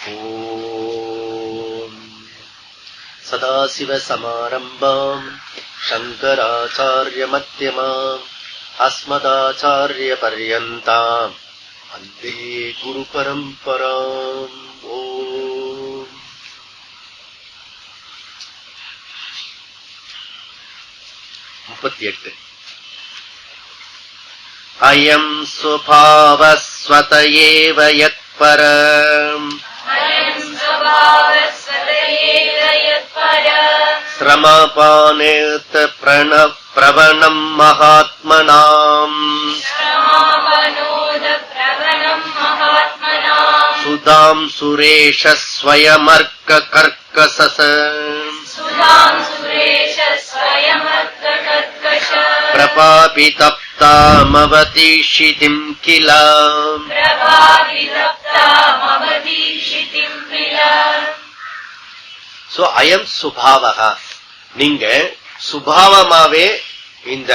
ஓம் சதாசிவசமாரம்பாம் சங்கராச்சார்ய மத்யமாம் அஸ்மதாச்சார்ய பர்யந்தாம் வந்தே குரு பரம்பராம். ஓம். முப்பத்தி அயம் சுபாவஸ்வத ஏவ யத்பரம் ஸ்ரமபானேத் பிரவணம் மகாத்மனாம் சுதாம் சுரேஷ ஸ்வயமர்க்க கர்க்கசஸ பிரபாபிதப்தாமவதீஷிதிம் கில. சோ அயம் சுபாவகா, நீங்க சுபாவமாவே இந்த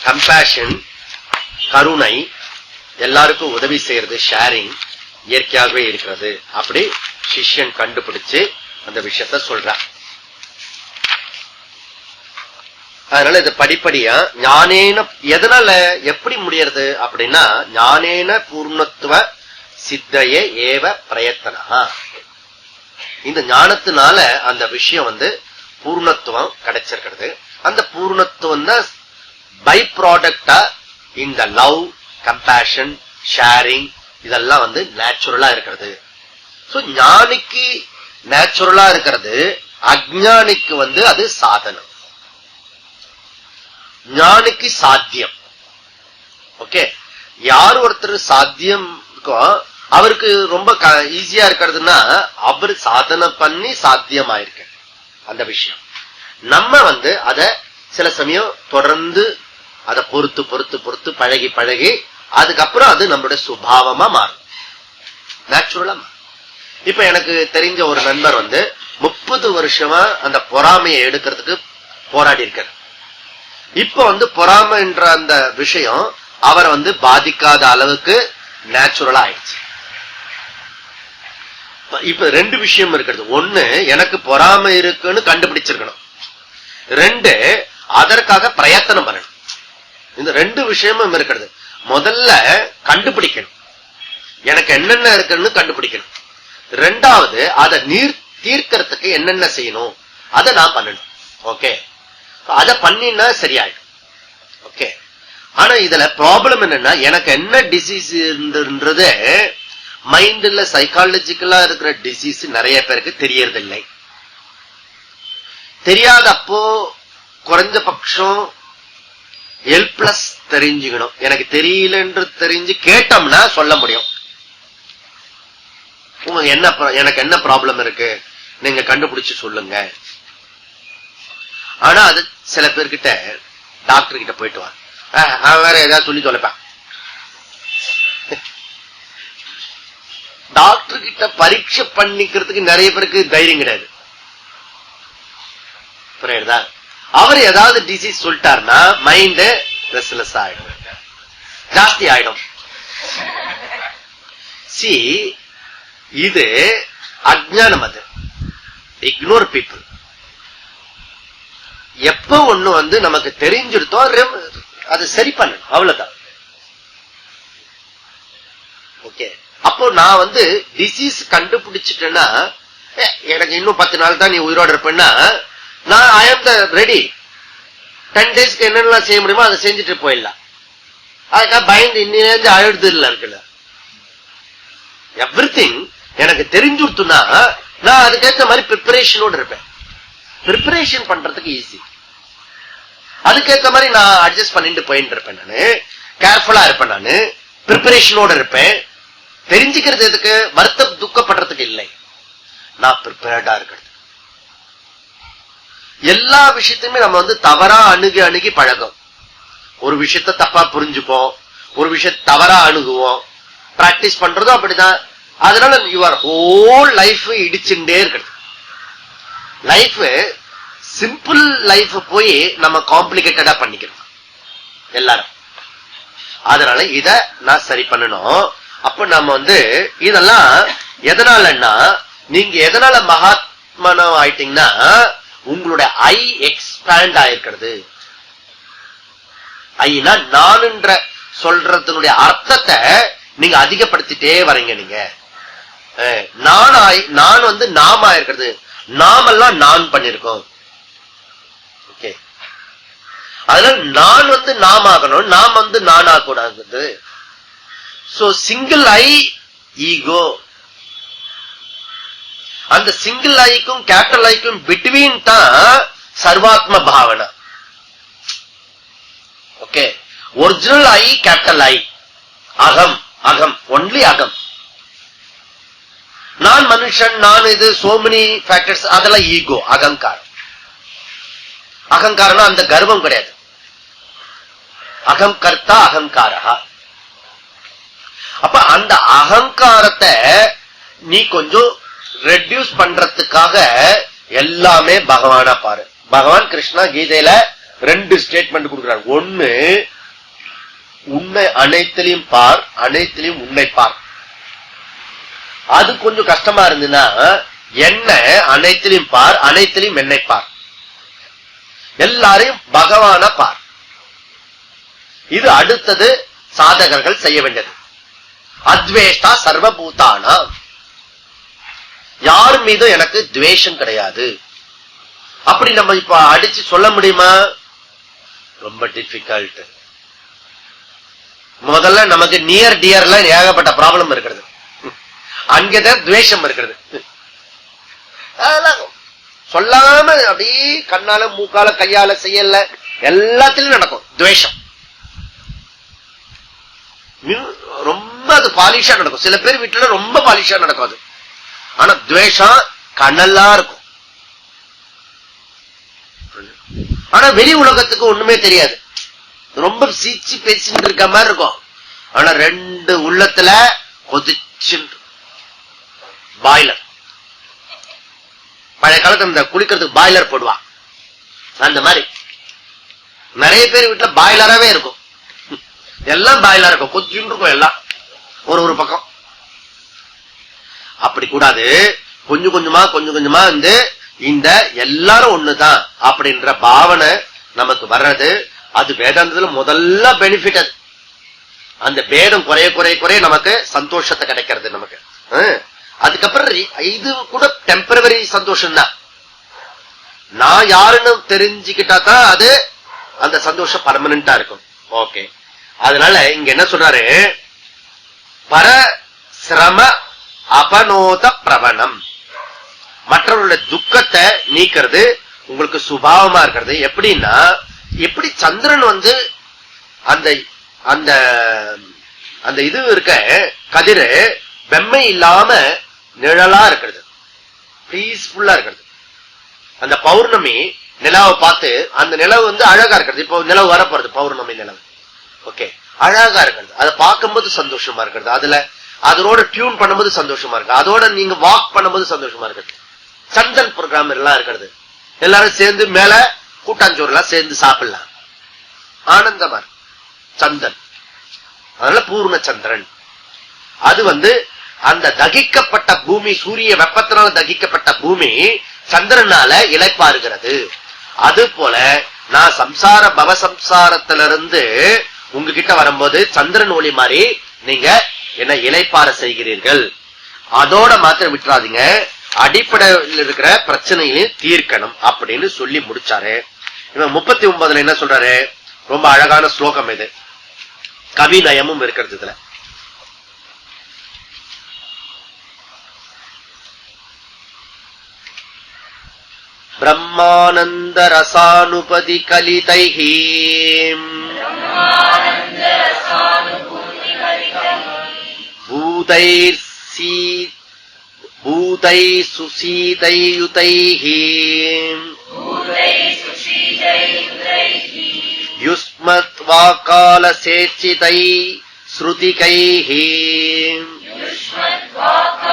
கம்பேஷன், கருணை, எல்லாருக்கும் உதவி செய்யறது, ஷேரிங் இயற்கையாகவே இருக்கிறது. அப்படி சிஷ்யன் கண்டுபிடிச்சு அந்த விஷயத்த சொல்றான். அதனால இது படிப்படியா ஞானேன, எதனால எப்படி முடியறது அப்படின்னா, ஞானேன பூர்ணத்துவ சித்தையே ஏவ பிரயத்தனா. இந்த ஞானத்தினால அந்த விஷயம் பூர்ணத்துவம் கிடைச்சிருக்கிறது. அந்த பூர்ணத்துவம் தான் பை ப்ராடக்டா இந்த லவ், கம்பேஷன், ஷேரிங் இதெல்லாம் நேச்சுரலா இருக்கிறது. சோ ஞானிக்கு நேச்சுரலா இருக்கிறது, அஜ்ஞானிக்கு அது சாதனம், ஞானிக்கு சாத்தியம். ஓகே, யார் ஒருத்தர் சாத்தியம் அவருக்கு ரொம்ப ஈஸியா இருக்கிறதுன்னா அவர் சாதனை பண்ணி சாத்தியமாயிருக்க அந்த விஷயம். நம்ம அத சில சமயம் தொடர்ந்து அதை பொறுத்து பொறுத்து பொறுத்து பழகி பழகி அதுக்கப்புறம் அது நம்மளுடைய சுபாவமா மாறும், நேச்சுரலா மாறும். இப்ப எனக்கு தெரிஞ்ச ஒரு நண்பர் 30 வருஷமா அந்த பொறாமையை எடுக்கிறதுக்கு போராடி இருக்காரு. இப்ப பொறாமைன்ற அந்த விஷயம் அவரை பாதிக்காத அளவுக்கு நேச்சுரலா ஆயிடுச்சு. இப்ப 2 விஷயம் இருக்கிறது. ஒண்ணு, எனக்கு பொறாமை இருக்குன்னு கண்டுபிடிச்சிருக்கணும். 2, அதற்காக பிரயத்தனம் பண்ணணும். இந்த 2 விஷயமும் இருக்கிறது. முதல்ல கண்டுபிடிக்கணும், எனக்கு என்னென்ன இருக்குன்னு கண்டுபிடிக்கணும். 2வது, அதை தீர்க்கறதுக்கு என்னென்ன செய்யணும் அதை நான் பண்ணணும். ஓகே, அதை பண்ணினா சரியாயிடும். ஓகே, ஆனா இதுல ப்ராப்ளம் என்னன்னா, எனக்கு என்ன டிசீஸ் இருந்தது மைண்ட்ல சைக்காலஜிக்கலா இருக்கிற டிசீஸ் நிறைய பேருக்கு தெரியறதில்லை. தெரியாதப்போ குறைஞ்சபட்சம் ஹெல்ப்லெஸ் தெரிஞ்சுக்கணும். எனக்கு தெரியல என்று தெரிஞ்சு கேட்டோம்னா சொல்ல முடியும். எனக்கு என்ன ப்ராப்ளம் இருக்கு நீங்க கண்டுபிடிச்சு சொல்லுங்க. ஆனா அது சில பேர்கிட்ட டாக்டர் கிட்ட போயிட்டு வா, அவன் வேற ஏதாவது சொல்லி தொலைப்பான். டாக்டர் கிட்ட பரீட்சை பண்ணிக்கிறதுக்கு நிறைய பேருக்கு தைரியம் கிடையாது. புரியுதா? அவர் ஏதாவது டிசீஸ் சொல்லிட்டாருன்னா மைண்ட் ரெஸ்ட்லெஸ் ஆயிடும், ஜாஸ்தி ஆயிடும். சி, இது அஜ்ஞானம், அது இக்னோர் பீப்புள். எப்ப ஒண்ணு நமக்கு தெரிஞ்சிருத்தோ அது சரி பண்ணணும், அவ்வளவுதான். ஓகே, அப்போ நான் டிசீஸ் கண்டுபிடிச்சிட்டேன்னா, எனக்கு இன்னும் 10 நாள் தான் நீ உயிரோட இருப்பேன்னா, நான் ஐ ஆம் த ரெடி. 10 டேஸ்க்கு என்னென்னலாம் செய்ய முடியுமோ அதை செஞ்சுட்டு போயிடலாம். அதுக்காக பயந்து இன்னிலேருந்து அழுது இல்ல இருக்குல்ல. எவ்ரிதிங் எனக்கு தெரிஞ்சுடுத்துனா நான் அதுக்கேற்ற மாதிரி ப்ரிப்பரேஷனோட இருப்பேன். ப்ரிப்பரேஷன் பண்றதுக்கு ஈஸி. அதுக்கேற்ற மாதிரி நான் அட்ஜஸ்ட் பண்ணிட்டு போயிட்டு இருப்பேன். நானு கேர்ஃபுல்லா இருப்பேன், நானு ப்ரிப்பரேஷனோட இருப்பேன். தெரிஞ்சுக்கிறது எதுக்கு? வருத்தம் துக்கப்படுறதுக்கு இல்லை, நான் ப்ரிப்பேர்டா இருக்கிறது. எல்லா விஷயத்தையுமே நம்ம தவறா அணுகி பழகும். ஒரு விஷயத்த தப்பா புரிஞ்சுப்போம், ஒரு விஷயத்த தவறா அணுகுவோம். பிராக்டிஸ் பண்றதும் அப்படிதான். அதனால யுவர் ஹோல் லைஃப் இடிச்சுட்டே இருக்கிறது. லைஃப் சிம்பிள் லைஃப் போய் நம்ம காம்ப்ளிகேட்டடா பண்ணிக்கிறோம் எல்லாரும். அதனால இத நான் சரி பண்ணணும். அப்ப நம்ம இதெல்லாம் எதனாலன்னா நீங்க எதனால மகாத்மனம் ஆயிட்டீங்கன்னா உங்களுடைய ஐ எக்ஸ்பேண்ட் ஆயிருக்கிறது. ஐனா நான்ன்ற சொல்றதுனுடைய அர்த்தத்தை நீங்க அதிகப்படுத்திட்டே வரீங்க. நீங்க நான் வந்து நாம ஆயிருக்கிறது, நாமெல்லாம் நான் பண்ணிருக்கோம். ஓகே, அதனால நான் வந்து நாம் ஆகணும், நாம் வந்து நான் ஆகக்கூடாது. So single I ego. அந்த சிங்கிள் ஐக்கும் கேபிட்டல் ஐக்கும் பிட்வீன் தான் சர்வாத்ம பாவனா. Okay, original I capital I, அகம், அகம், ஒன்லி அகம். நான் மனுஷன், நான் இது, சோ மெனி ஃபேக்டர்ஸ், அதெல்லாம் ஈகோ, அகங்காரம். அகங்காரம்னா அந்த கர்வம் கிடையாது. அகம் கர்த்தா அகங்காரா. அப்ப அந்த அகங்காரத்தை நீ கொஞ்சம் ரெடியூஸ் பண்றதுக்காக எல்லாமே பகவானா பாரு. பகவான் கிருஷ்ணா கீதையில 2 ஸ்டேட்மெண்ட் கொடுக்கிறார். ஒண்ணு, உன்னை அனைத்திலையும் பார், அனைத்திலையும் உன்னை பார். அது கொஞ்சம் கஷ்டமா இருந்துன்னா என்ன அனைத்திலையும் பார், அனைத்திலையும் என்னை பார், எல்லாரையும் பகவானா பார். இது அடுத்தது சாதகர்கள் செய்ய வேண்டியது. அத்வேஷ்டா சர்வபூதானா, யார் மீதும் எனக்கு துவேஷம் கிடையாது. அப்படி நம்ம இப்ப அடிச்சு சொல்ல முடியுமா? ரொம்ப டிஃபிகல்ட். முதல்ல நமக்கு நியர் டியர்ல ஏகப்பட்ட ப்ராப்ளம் இருக்கிறது, அங்கதான் துவேஷம் இருக்கிறது. சொல்லாம அப்படியே கண்ணால மூக்கால கையால செய்யல எல்லாத்திலும் நடக்கும் துவேஷம். ரொம்ப அது பாலிஷா நடக்கும். சில பேர் வீட்டுல ரொம்ப பாலிஷா நடக்கும் அது. ஆனா துவேஷம் கண்ணெல்லாம் இருக்கும். ஆனா வெளி உலகத்துக்கு ஒண்ணுமே தெரியாது, ரொம்ப சீச்சு பேசிட்டு இருக்க மாதிரி இருக்கும். ஆனா 2 உள்ளத்துல கொதிச்சு பாய்லர். பழைய காலத்துல இந்த குளிக்கிறதுக்கு பாய்லர் போடுவான், அந்த மாதிரி நிறைய பேர் வீட்டுல பாய்லராவே இருக்கும். எல்லாம் பாய்லரா இருக்கும், கொதிச்சுட்டு இருக்கும் எல்லாம் ஒரு பக்கம். அப்படி கூடாது. கொஞ்சம் கொஞ்சமா கொஞ்சம் கொஞ்சமா வந்து இந்த எல்லாரும் ஒண்ணுதான் அப்படின்ற பாவனை நமக்கு வர்றது, அது வேதாந்தத்துல முதல்ல பெனிஃபிட். அது அந்த பேதம் குறைய குறைய குறைய நமக்கு சந்தோஷத்தை கிடைக்கிறது நமக்கு. அதுக்கப்புறம் இது கூட டெம்பரவரி சந்தோஷம் தான். நான் யாருன்னு தெரிஞ்சுக்கிட்டா தான் அது அந்த சந்தோஷம் பர்மனண்டா இருக்கும். ஓகே, அதனால இங்க என்ன சொல்றாரு, பரசிரம அபனோத பிரவணம், மற்றவர்களுடைய துக்கத்தை நீக்கிறது உங்களுக்கு சுபாவமா இருக்கிறது. எப்படின்னா, எப்படி சந்திரன் வந்து அந்த அந்த அந்த இது இருக்க கதிரு வெம்மை இல்லாம நிழலா இருக்கிறது, பீஸ்ஃபுல்லா இருக்கிறது. அந்த பௌர்ணமி நிலவை பார்த்து அந்த நிலவு வந்து அழகா இருக்கிறது. இப்போ நிலவு வரப்போறது பௌர்ணமி நிலவு. ஓகே, அழகா இருக்கிறது. அதை பார்க்கும்போது சந்தோஷமா இருக்கிறது. அதுல அதோட டியூன் பண்ணும்போது சந்தோஷமா இருக்கு. அதோட நீங்க வாக் பண்ணும்போது சந்தோஷமா இருக்கிறது. சந்தன் ப்ரோக்ராம் எல்லாம் இருக்கிறது. எல்லாரும் சேர்ந்து மேல கூட்டாஞ்சோறு எல்லாம் சேர்ந்து சாப்பிடலாம், ஆனந்தமா இருக்கு சந்தன். அதனால பூர்ண சந்திரன். அது வந்து அந்த தகிக்கப்பட்ட பூமி, சூரிய வெப்பத்தினால தகிக்கப்பட்ட பூமி சந்திரனால இளைப்பாருகிறது. அது போல நான் சம்சார பவசம்சாரத்திலிருந்து உங்ககிட்ட வரும்போது சந்திரன் ஒளி மாதிரி நீங்க என்ன இளைப்பாற செய்கிறீர்கள். அதோட மாத்திரம் விட்டுறாதீங்க, அடிப்படையில் இருக்கிற பிரச்சனைகளையும் தீர்க்கணும் அப்படின்னு சொல்லி முடிச்சாரு. இவன் 39 என்ன சொல்றாரு, ரொம்ப அழகான ஸ்லோகம் இது, கவிநயமும் இருக்கிறது இதுல. பிரம்மானந்த ரசானுபதி கலிதைஹி பூதை சுசீதையுதைஹி யுஸ்மத்வா காலசேச்சிதை ஸ்ருதிகைஹி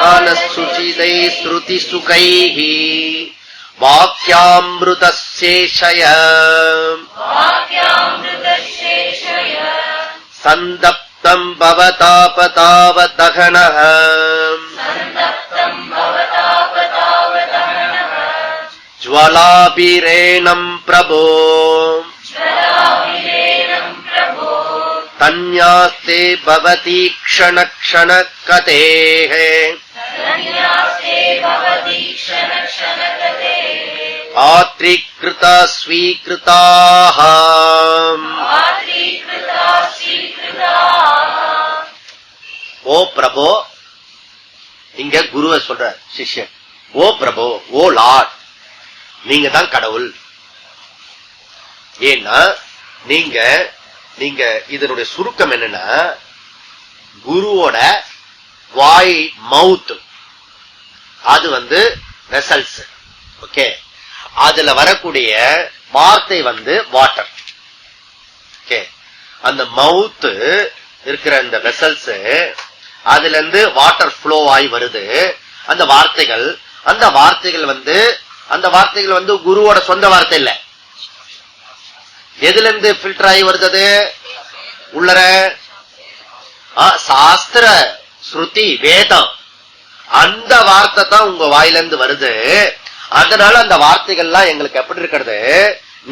காலசுசிதை ஸ்ருதிசுகைஹி வாக்யாம்ருதசேஷய சந்தப்தம் பவதாபதாவதகனஹ ஜ்வலாபிரேணம் பிரபோ தன்யாஸ்தே பவதி க்ஷண க்ஷண கதேஹ ஆத்ரிக்ருத ஸ்வீக்ருதாஹ. ஓ பிரபோ, இங்க குருவை சொல்ற சிஷ்யன், ஓ பிரபோ, ஓ லார்ட், நீங்க தான் கடவுள். ஏன்னா நீங்க நீங்க இதனுடைய சுருக்கம் என்னன்னா, குருவோட வாய் மவுத், அது வெசல்ஸ். ஓகே, அதுல வரக்கூடிய வார்த்தை வாட்டர். ஓகே, அந்த மவுத் இருக்கிற இந்த வெசல்ஸ், அதுல இருந்து வாட்டர் ஃப்ளோ ஆகி வருது. அந்த வார்த்தைகள் குருவோட சொந்த வார்த்தை இல்ல. எதுல இருந்து பில்டர் ஆகி வருது? உள்ளர சாஸ்திர ஸ்ருதி வேதம், அந்த வார்த்தை தான் உங்க வாயிலிருந்து வருது. அதனால அந்த வார்த்தைகள்லாம் எங்களுக்கு எப்படி இருக்கிறது?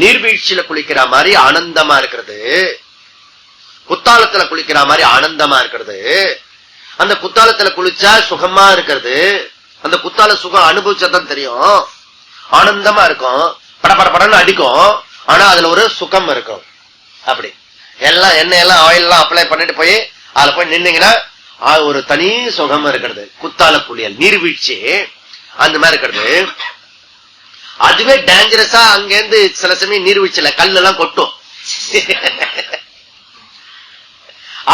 நீர்வீழ்ச்சியில குளிக்கிற மாதிரி ஆனந்தமா இருக்கிறது, குத்தாலத்துல குளிக்கிற மாதிரி ஆனந்தமா இருக்கிறது. அந்த குத்தாலத்துல குளிச்சா சுகமா இருக்கிறது. அந்த குத்தால சுகம் அனுபவிச்சாதான் தெரியும். ஆனந்தமா இருக்கும், படப்படன்னு அடிக்கும், ஆனா அதுல ஒரு சுகம் இருக்கும். அப்படி எல்லாம் எண்ணெய் எல்லாம் ஆயில் எல்லாம் அப்ளை பண்ணிட்டு போய் அதுல போய் நின்னீங்கன்னா ஒரு தனி சுகம் இருக்கிறது. குத்தால குளியல், நீர்வீழ்ச்சி அந்த மாதிரி இருக்கிறது. அதுவே டேஞ்சரஸா அங்கிருந்து சில சமயம் நீர்வீழ்ச்சியில கல்லு எல்லாம் கொட்டும்.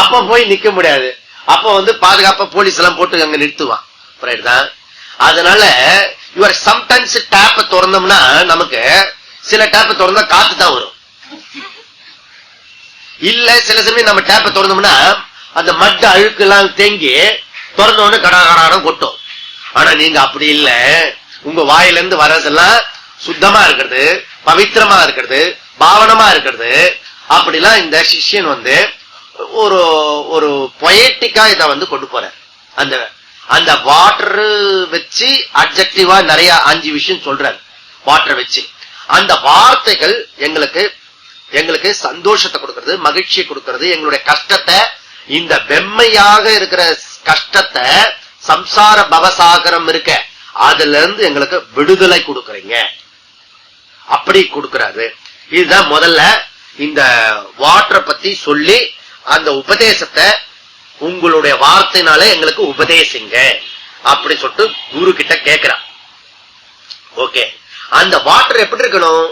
அப்ப போய் நிக்க முடியாது. அப்ப பாதுகாப்பா போலீஸ் எல்லாம் போட்டு அங்க நிறுத்துவான். அதனால இவர் சம்டைம்ஸ் டேப்ப திறந்தோம்னா, நமக்கு சில டேப்ப திறந்தா காத்து தான் வரும். இல்ல சில சமயம் நம்ம டேப்ப திறந்தோம்னா அந்த மட்டு அழுக்கு எல்லாம் தேங்கி திறந்தோன்னு கடாகடாரம் கொட்டும். ஆனா நீங்க அப்படி இல்ல, உங்க வாயிலிருந்து வர்றதெல்லாம் சுத்தமா இருக்கிறது, பவித்திரமா இருக்கிறது, பாவனமா இருக்கிறது. அப்படிலாம் இந்த சிஷ்யன் ஒரு ஒரு பொயட்டிக்கா இத கொண்டு போற. அந்த வாட்டர் வச்சு அட்ஜெக்டிவா நிறைய 5 விஷயம் சொல்றாரு. வாட்டர் வச்சு அந்த வார்த்தைகள் எங்களுக்கு சந்தோஷத்தை கொடுக்கிறது, மகிழ்ச்சியை கொடுக்கிறது. எங்களுடைய கஷ்டத்தை, இந்த வெம்மையாக இருக்கிற கஷ்டத்தை, சம்சார பவசாகரம் இருக்க, அதுல இருந்து எங்களுக்கு விடுதலை கொடுக்கறீங்க. அப்படி கொடுக்கிறாரு. இதுதான் முதல்ல இந்த வாட்டரை பத்தி சொல்லி அந்த உபதேசத்தை உங்களுடைய வார்த்தையினால எங்களுக்கு உபதேசிங்க அப்படி சொல்லிட்டு குரு கிட்ட கேட்கிறான். ஓகே, அந்த வாட்டர் எப்படி இருக்கணும்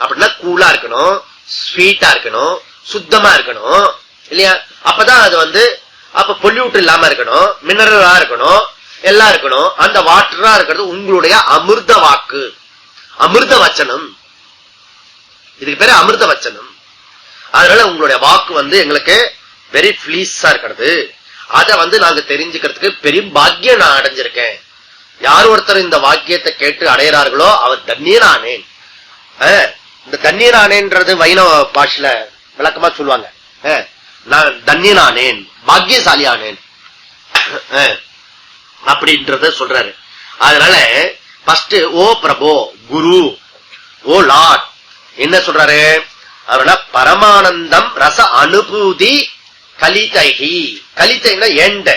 அப்படின்னா, கூலா இருக்கணும், ஸ்வீட்டா இருக்கணும், சுத்தமா இருக்கணும் இல்லையா? அப்பதான் அது அப்ப பொல்யூட் இல்லாம இருக்கணும், மினரலா இருக்கணும், எல்லாம் இருக்கணும். அந்த வாட்டரா இருக்கிறது உங்களுடைய அமிர்த வாக்கு, அமிர்த வச்சனம். இதுக்கு பேரு அமிர்த வச்சனம். அதனால உங்களுடைய வாக்கு எங்களுக்கு வெரி பிளீஸா இருக்கிறது. அத நாங்க தெரிஞ்சுக்கிறதுக்கு பெரிய பாக்கியம் நான் அடைஞ்சிருக்கேன். யார் ஒருத்தர் இந்த வாக்கியத்தை கேட்டு அடையிறார்களோ அவர் தன்யனானேன். இந்த தன்யனானேன்றது வைணவ பாஷையில விளக்கமா சொல்லுவாங்க. நான் தன்யனானேன், பாக்கியசாலியானேன் அப்படின்றத சொல்றாரு. அதனால ஃபர்ஸ்ட் ஓ பிரபோ, குரு, ஓ லார்ட் என்ன சொல்றாரு? அவனா பரமானந்தம் ரச அனுபூதி கலிதைகி. கலிதைனா எண்ட்.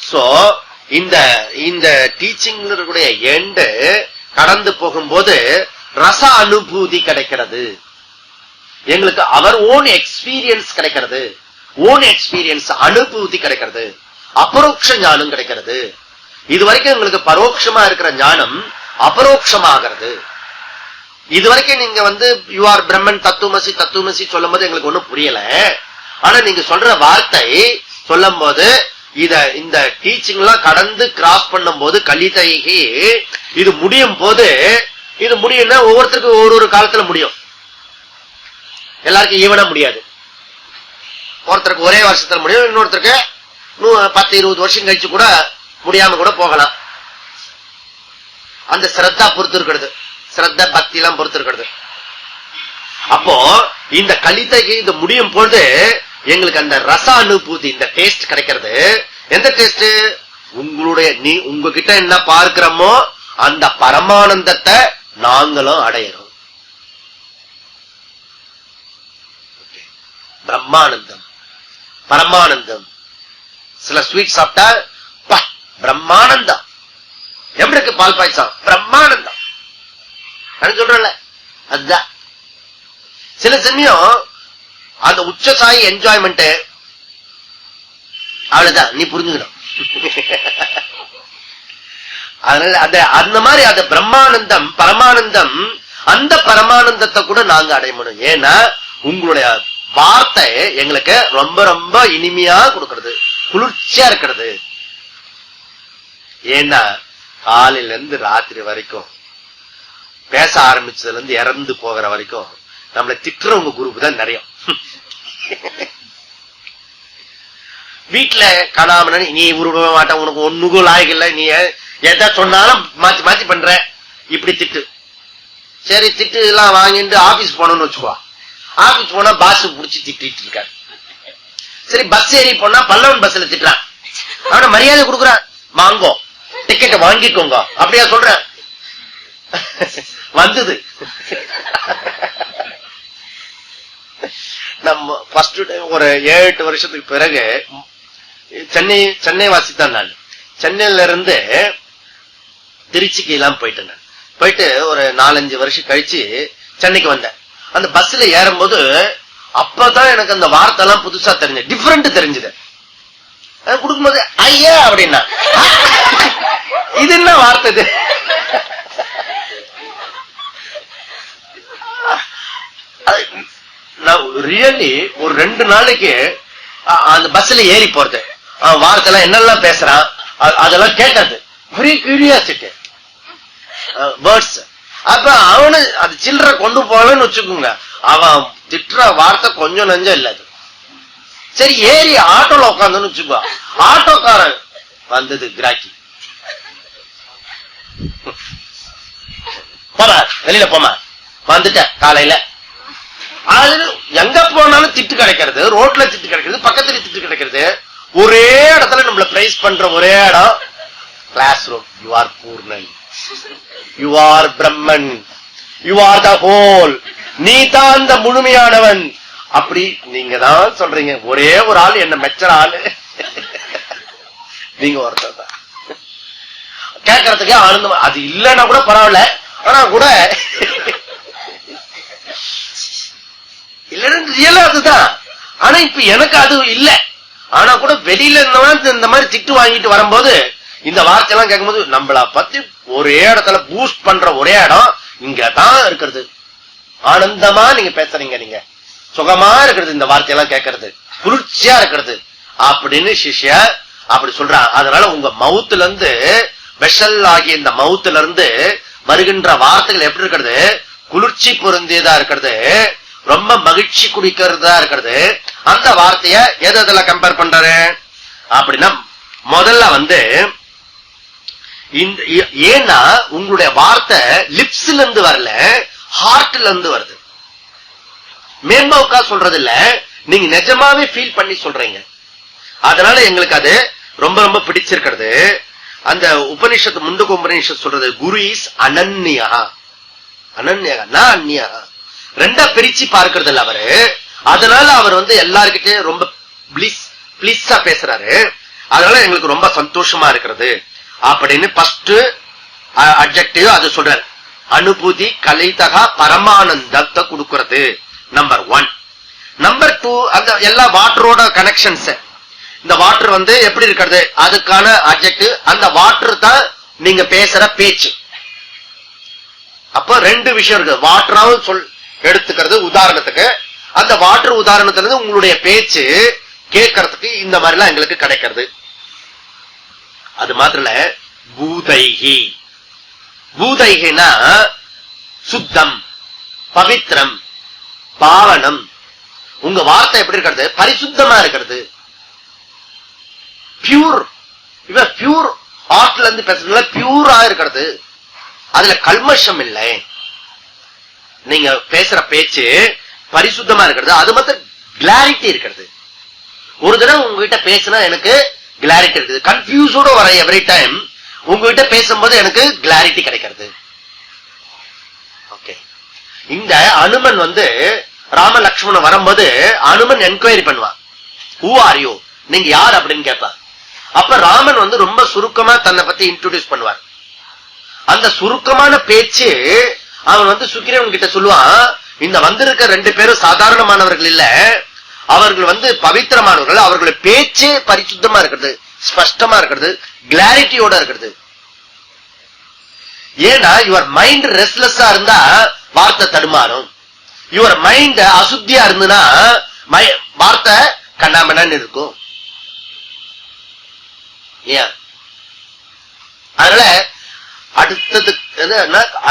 சோ இந்த டீச்சிங்ல இருக்கக்கூடிய எண்ட் கடந்து போகும்போது ரச அனுபூதி கிடைக்கிறது எங்களுக்கு. அவர் ஓன் எக்ஸ்பீரியன்ஸ் கிடைக்கிறது, ஓன் எக்ஸ்பீரியன்ஸ் அனுபூதி கிடைக்கிறது, அபரோக்ஷ ஞானம் கிடைக்கிறது. இதுவரைக்கும் எங்களுக்கு பரோட்சமா இருக்கிற ஞானம் அபரோக்ஷமாகிறது. இதுவரைக்கும் நீங்க யூ ஆர் பிரம்மன், தத்துவமசி தத்துவமசி சொல்லும் போது எங்களுக்கு ஒண்ணும் புரியல. ஆனா நீங்க சொல்ற வார்த்தை சொல்லும் போது இந்த டீச்சிங் எல்லாம் கடந்து கிராஸ் பண்ணும் போது கலிதைகி இது முடியும் போது, இது முடியும்னா ஒவ்வொருத்தருக்கும் ஒரு காலத்துல முடியும். எல்லாருக்கும் ஈவனா முடியாது. ஒருத்தருக்கு ஒரே வருஷத்துல முடியும், இன்னொருத்தருக்கு 10-20 வருஷம் கழிச்சு கூட முடியாம கூட போகலாம். அந்த ஸ்ரத்தா பொறுத்து இருக்கிறது, ஸ்ரத்த பக்தி எல்லாம் பொறுத்து இருக்கிறது. அப்போ இந்த கலிதைக்கு இது முடியும் போது எங்களுக்கு அந்த ரச அனுபூதி, இந்த டேஸ்ட் கிடைக்கிறது. எந்த டேஸ்ட்? உங்களுடைய உங்ககிட்ட என்ன பார்க்கிறோமோ அந்த பரமானந்தத்தை நாங்களும் அடையிறோம். பிரம்மானந்தம், பரமானந்தம். சில ஸ்வீட் சாப்பிட்டா பிரம்மானந்தம். எப்படி இருக்கு பால் பாயசம்? பிரம்மானந்தம் சொல்றல. அதுதான் சில சமயம் அந்த உச்சசாயி என்ஜாய்மெண்ட். அவ்வளவுதான், நீ புரிஞ்சுக்கணும். அதனால அந்த மாதிரி அந்த பிரம்மானந்தம், பரமானந்தம், அந்த பரமானந்தத்தை கூட நாங்க அடைய முடியும். ஏன்னா உங்களுடைய வார்த்தை எங்களுக்கு ரொம்ப ரொம்ப இனிமையா கொடுக்கிறது, குளிர்ச்சியா இருக்கிறது. ஏன்னா காலையில இருந்து ராத்திரி வரைக்கும் பேச ஆரம்பிச்சதுல இருந்து இறந்து போகிற வரைக்கும் நம்மளை திட்டுறவங்க குரூப் தான் நிறைய. வீட்டுல காணாம நீ உருவ மாட்ட, உனக்கு ஒண்ணுக்கும் லாயக்கு இல்ல, நீ எதா சொன்னாலும் மாத்தி மாத்தி பண்ற, இப்படி திட்டு. சரி, திட்டு எல்லாம் வாங்கிட்டு ஆபீஸ் போனோம்னு வச்சுக்கோ. ஆபீஸ் போனா பாஸ் புடிச்சு திட்டிட்டு இருக்காரு. சரி, பஸ் ஏறி போனா பல்லவன் பஸ்ல திட்டுறான். ஆனா மரியாதை கொடுக்குறான், வாங்கோ டிக்கெட்டை வாங்கிக்கோங்க, அப்படியா சொல்ற. வந்தது நம்ம ஃபர்ஸ்ட் டைம் ஒரு 7-8 வருஷத்துக்கு பிறகு சென்னை வாசித்தான். நான் சென்னையில இருந்து திருச்சிக்கு எல்லாம் போயிட்டேன். போயிட்டு ஒரு 4-5 வருஷம் கழிச்சு சென்னைக்கு வந்தேன். அந்த பஸ்ல ஏறும்போது அப்பதான் எனக்கு அந்த வார்த்தை எல்லாம் புதுசா தெரிஞ்சது, டிஃபரெண்ட் தெரிஞ்சது. கொடுக்கும்போது ஐயா அப்படின்னா, இது என்ன வார்த்தை இது? ரியலி ஒரு 2 நாளைக்கு அந்த பஸ்ல ஏறி போறது, வார்த்தை எல்லாம் என்னெல்லாம் பேசுறான் அதெல்லாம் கேட்டது, வெரி கியூரியாசிட்டி வேர்ட்ஸ். அப்ப அவனு அது சில்லற கொண்டு போகலன்னு வச்சுக்கோங்க, அவன் திட்டுற வார்த்தை கொஞ்சம் நஞ்சம் இல்ல. சரி, ஏறி ஆட்டோல உட்காந்துன்னு வச்சுக்கோ, ஆட்டோக்காரன் வந்தது கிராக்கி, போமா வெளியில போமா, வந்துட்ட காலையில. அது எங்க போனாலும் திட்டு கிடைக்கிறது, ரோட்ல திட்டு கிடைக்கிறது, பக்கத்துல திட்டு கிடைக்கிறது. ஒரே இடத்துல நம்மள பிரைஸ் பண்ற ஒரே இடம் கிளாஸ் ரூம். யூ ஆர் பூர்ணன், you are Brahman, you are the whole, நீ தான் அந்த முழுமையானவன். அப்படி நீங்க தான் சொல்றீங்க. ஒரே ஒரு ஆள் என்ன மெச்சற ஆளு நீங்க ஒருத்தர் தான். கேட்கறதுக்கே ஆனந்தம். அது இல்லன்னா கூட பரவாயில்ல, ஆனா கூட இல்லன்னு ரியலா அதுதான். ஆனா இப்ப எனக்கு அது இல்ல. ஆனா கூட வெளியில இந்த மாதிரி திட்டு வாங்கிட்டு வரும்போது இந்த வார்த்தை எல்லாம் கேட்கும்போது நம்மள பத்தி ஒரே இடத்துல பூஸ்ட் பண்ற ஒரே இடம் இங்கதான் இருக்கிறது. ஆனந்தமா நீங்க பேசுறீங்க, நீங்க சுகமா இருக்கிறது, இந்த வார்த்தையெல்லாம் கேட்கறது குளிர்ச்சியா இருக்கிறது அப்படின்னு சிஷ்யா அப்படி சொல்றான். அதனால உங்க மவுத்துல இருந்து, வெஷல் ஆகிய இந்த மவுத்துல இருந்து வருகின்ற வார்த்தைகள் எப்படி இருக்கிறது? குளிர்ச்சி பொருந்தியதா இருக்கிறது, ரொம்ப மகிழ்ச்சி குடிக்கிறதா இருக்கிறது. அந்த வார்த்தைய எதுல கம்பேர் பண்றாரு அப்படின்னா, முதல்ல ஏன்னா உங்களுடைய வார்த்தை லிப்ஸ்ல இருந்து வரல, ஹார்ட்ல இருந்து வருது. மேம்போக்கா சொல்றது இல்ல, நீங்க நிஜமாவே ஃபீல் பண்ணி சொல்றீங்க. அதனால எங்களுக்கு அது ரொம்ப ரொம்ப பிடிச்சிருக்கிறது. அந்த உபனிஷத்து, முண்டக உபனிஷத்து சொல்றது குரு இஸ் அனன்யா, அனன்யா நான் அந்நியா, ரெண்டா பிரிச்சு பார்க்கறது இல்ல அவரு. அதனால அவர் எல்லார்கிட்டே ரொம்ப பிளிஸ்ஸா பேசுறாரு. அதனால எங்களுக்கு ரொம்ப சந்தோஷமா இருக்கிறது அப்படின்னு ஃபர்ஸ்ட் அட்ஜெக்டிவ் அது சொல்றாரு. அனுபூதி கலைதகா பரமானந்தத்தை கொடுக்கிறது நம்பர் 1. நம்பர் 2 அந்த எல்லா வாட்டரோட கனெக்ஷன்ஸ். இந்த வாட்டர் எப்படி இருக்கிறது அதுக்கான அட்ஜெக்டிவ். அந்த வாட்டர் தான் நீங்க பேசுற பேச்சு. அப்ப 2 விஷயம் இருக்கு. வாட்டராவும் சொல் எடுத்துக்கிறது உதாரணத்துக்கு, அந்த வாட்டர் உதாரணத்துல உங்களுடைய பேச்சு கேட்கறதுக்கு இந்த மாதிரி எல்லாம் எங்களுக்கு கிடைக்கிறது. அது மாத்திரம் இல்ல, பூதைகி. பூதைகினா சுத்தம், பவித்திரம், பாவனம். உங்க வார்த்தை எப்படி இருக்கிறது? பரிசுத்தமா இருக்கிறது, பியூர். இவ பியூர் ஹார்ட்ல இருந்து பேசுறதுல பியூரா இருக்கிறது, அதுல கல்மஷம் இல்லை. நீங்க பேசுற பேச்சு பரிசுத்தமா இருக்கிறது. அது மாத்திரம் கிளாரிட்டி இருக்கிறது. ஒரு தடவை உங்ககிட்ட பேசினா எனக்கு கிளாரிட்டி இருக்குது. கன்ஃபியூஸோட வர எவ்ரி டைம் உங்ககிட்ட பேசும்போது எனக்கு கிளாரிட்டி கிடைக்கிறது. இந்த அனுமன் ராம லக்ஷ்மணன் வரும்போது அனுமன் என்கொயரி பண்ணுவான். ஹூ ஆர் யூ, நீங்க யார் அப்படின்னு கேட்பார். அப்ப ராமன் ரொம்ப சுருக்கமா தன்னை பத்தி இன்ட்ரோடியூஸ் பண்ணுவார். அந்த சுருக்கமான பேச்சு அவன் சுக்கிரவன் கிட்ட சொல்லுவான், இந்த வந்திருக்க 2 பேரும் சாதாரணமானவர்கள் இல்ல, அவர்கள் பவித்திரமானவர்கள், அவர்களுடைய பேச்சு பரிசுத்தமா இருக்கிறது, ஸ்பஷ்டமா இருக்கிறது, கிளாரிட்டியோட இருக்கிறது. ஏன்னா யுவர் மைண்ட் ரெஸ்ட்லெஸ்ஸா இருந்தா வார்த்தை தடுமாறும். யுவர் மைண்ட் அசுத்தியா இருந்துன்னா வார்த்தை கண்ணாமண்ணு இருக்கும். ஏன்? அதனால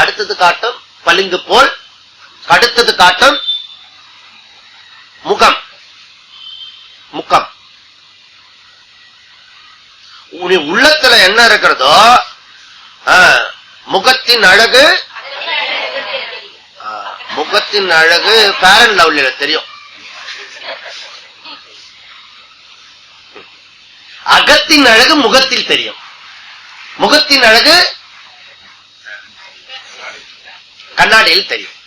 அடுத்தது காட்டும் பளிங்கு போல், அடுத்தது காட்டும் முகம். முகம் உள்ளத்துல என்ன இருக்கிறதோ, முகத்தின் அழகு, முகத்தின் அழகு ஃபேர் அண்ட் லவ்லில தெரியும். அகத்தின் அழகு முகத்தில் தெரியும். முகத்தின் அழகு கண்ணாடியில் தெரியும்.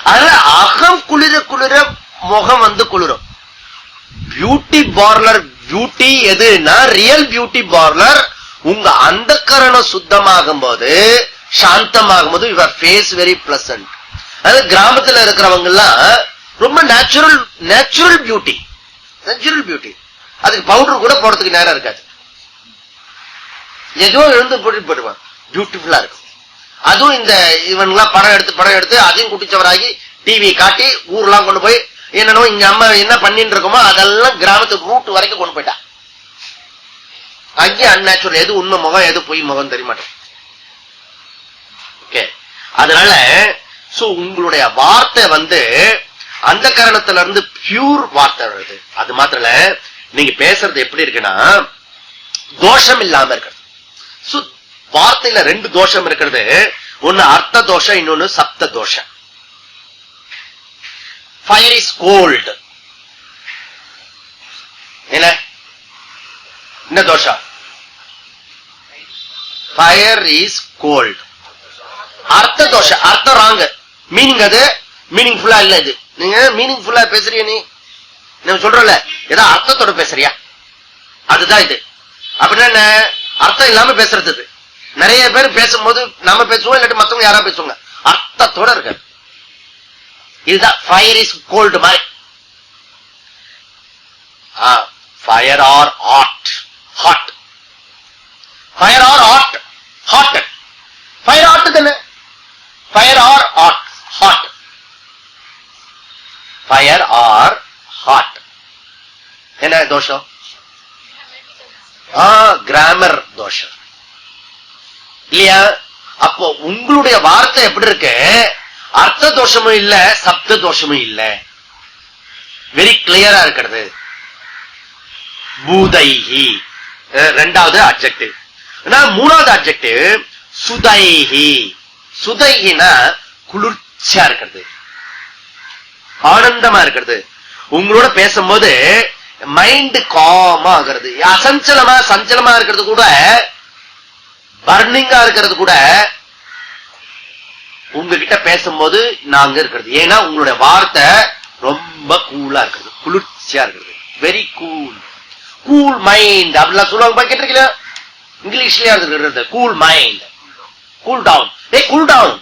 அதனால அகம் குளிர குளிர முகம் குளிரும். பியூட்டி பார்லர், பியூட்டி எதுன்னா ரியல் பியூட்டி பார்லர் உங்க அந்த கரணம் சுத்தமாகும் போது, சாந்தமாகும் போது யுவர் ஃபேஸ் வெரி பிளசன்ட். அது கிராமத்துல இருக்கிறவங்க எல்லாம் ரொம்ப நேச்சுரல் பியூட்டி. அதுக்கு பவுடர் கூட போடுறதுக்கு நேரம் இருக்காது. ஏதோ எழுந்து போட்டு போடுவான், பியூட்டிஃபுல்லா இருக்கும். அதுவும் இந்த இவன்லாம் படம் எடுத்து அதையும் குட்டிச்சவராகி டிவி காட்டி ஊர்லாம் கொண்டு போய் என்னன்னோ இங்க அம்மா என்ன பண்ணிட்டு இருக்கோமோ அதெல்லாம் கிராமத்துக்கு ரூட் வரைக்கும் கொண்டு போயிட்டா. அங்கே அன்நேச்சுரல், எது உண்மை முகம் எது பொய் முகம் தெரிய மாட்டேன். ஓகே, அதனால உங்களுடைய வார்த்தை அந்த காரணத்துல இருந்து பியூர் வார்த்தை வருது. அது மாத்திர நீங்க பேசுறது எப்படி இருக்குன்னா தோஷம் இல்லாம இருக்கிறது. வார்த்தையில 2 தோஷம் இருக்கிறது. ஒன்னு அர்த்த தோஷம், இன்னொன்னு சப்த தோஷம். Fire is cold. என்ன தோஷம்? Fire is cold. அர்த்த தோஷம், அர்த்தம் ராங் மீனிங். அது மீனிங்ஃபுல்லா இல்ல. இது நீங்க மீனிங்ஃபுல்லா பேசுறிய, நீ சொல்றல ஏதோ அர்த்தத்தோட பேசுறியா, அதுதான் இது. அப்படின்னா என்ன அர்த்தம் இல்லாம பேசுறது. நிறைய பேர் பேசும்போது நம்ம பேசுவோம், இல்லாட்டி மத்தவங்க யாரா பேசுவாங்க, அர்த்தத்தோட இருக்க. இதுதான் ஃபயர் இஸ் கோல்டு மாதிரி. Fire are hot, hot. Fire are hot, hot. Fire hot தானே. Fire are hot, hot. Fire are hot. என்ன தோஷம்? கிராமர் தோஷம் இல்லையா? அப்போ உங்களுடைய வார்த்தை எப்படி இருக்கு? அர்த்த தோஷமும் இல்ல, சப்த தோஷமும் இல்ல, வெரி கிளியரா இருக்கிறது. பூதைஹி 2வது அட்ஜெக்டிவ். மூணாவது அட்ஜெக்டிவ் சுதைஹி. சுதைஹினா குளிர்ச்சியா இருக்கிறது, ஆனந்தமா இருக்கிறது. உங்களோட பேசும்போது மைண்ட் காமா ஆகிறது. சஞ்சலமா இருக்கிறது கூட, பர்னிங்கா இருக்கிறது கூட உங்ககிட்ட பேசும்போது நாங்க இருக்கிறது. ஏன்னா உங்களுடைய வார்த்தை ரொம்ப கூலா இருக்கிறது, குளிர்ச்சியா இருக்கிறது, வெரி கூல். கூல் மைண்ட் அப்படிலாம் சொல்லுவாங்க, கேட்டிருக்கீங்களா? இங்கிலீஷ்லயா இருக்கிறது cool mind. Cool down, cool down.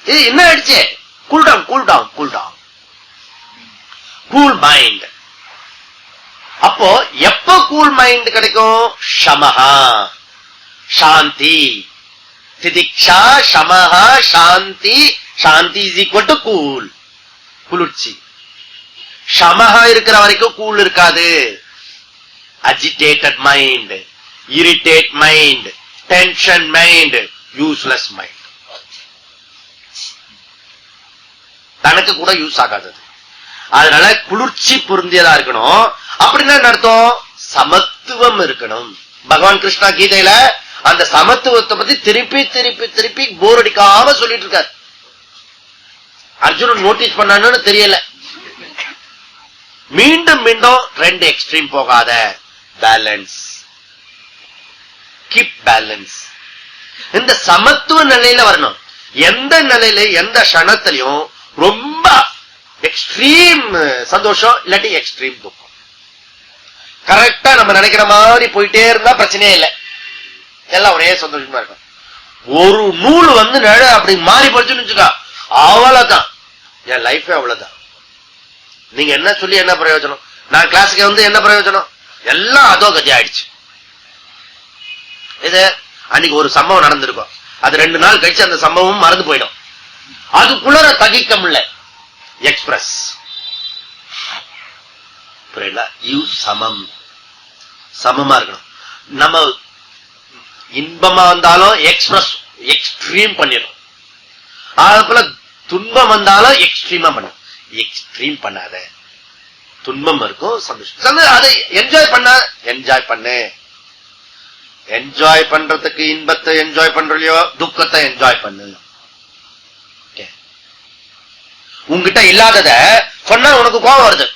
இது என்ன ஆயிடுச்சு? Cool down, cool down, cool down, cool mind. அப்போ எப்ப கூல் மைண்ட் கிடைக்கும்? ஷமஹா, சாந்தி. திதிக்ஷா, ஷமஹா, சாந்தி. சாந்தி இஸ் ஈக்வல் டு கூல், குளிர்ச்சி. ஷமஹா இருக்கிற வரைக்கும் கூல் இருக்காது. Agitated mind, irritate mind, tension mind, useless mind. தனக்கு கூட யூஸ் ஆகாதது. அதனால குளிர்ச்சி பொருந்தியதா இருக்கணும். அப்படின்னா அர்த்தம் சமத்துவம் இருக்கணும். பகவான் கிருஷ்ணா கீதையில அந்த சமத்துவத்தை பத்தி திருப்பி திருப்பி திருப்பி போர் அடிக்காம சொல்லிட்டு இருக்காரு. அர்ஜுனன் நோட்டீஸ் பண்ணான்னு தெரியல. மீண்டும் மீண்டும் 2 எக்ஸ்ட்ரீம் போகாத, பேலன்ஸ், கீப் பேலன்ஸ். இந்த சமத்துவ நிலையில வரணும். எந்த நிலையில எந்த க்ஷணத்திலையும் ரொம்ப எக்ஸ்ட்ரீம் சந்தோஷம் இல்லாட்டி எக்ஸ்ட்ரீம் துக்கம். கரெக்டா நம்ம நினைக்கிற மாதிரி போயிட்டே இருந்தா பிரச்சனையே இல்லை, எல்லாம் ஒரே சந்தோஷமா இருக்கும். ஒரு நூல் வந்து அப்படி மாறி போச்சுன்னு வச்சுக்கா, அவ்வளவுதான் என் லைஃபே அவ்வளவுதான். நீங்க என்ன சொல்லி என்ன பிரயோஜனம்? நான் கிளாஸுக்கு வந்து என்ன பிரயோஜனம்? எல்லாம் அதோ கதி ஆயிடுச்சு. இது அன்னைக்கு ஒரு சம்பவம் நடந்திருக்கும், அது 2 நாள் கழிச்சு அந்த சம்பவம் மறந்து போயிடும். அதுக்குள்ள தகிக்க முடியல எக்ஸ்பிரஸ். புரியல? சமம் சமமா இருக்கணும். நம்ம இன்பமா வந்தாலும் எக்ஸ்பிரஸ் எக்ஸ்ட்ரீம் பண்ணிடும், அதுபோல துன்பம் வந்தாலும் எக்ஸ்ட்ரீமா பண்ணும். எக்ஸ்ட்ரீம் பண்ணாத, துன்பம் இருக்கும் சந்தோஷம், அதை என்ஜாய் பண்ணு. என்ஜாய் பண்றதுக்கு இன்பத்தை என்ஜாய் பண்றலையோ துக்கத்தை என்ஜாய் பண்ணு. உங்ககிட்ட இல்லாதத சொன்னா உனக்கு கோபம் வருது,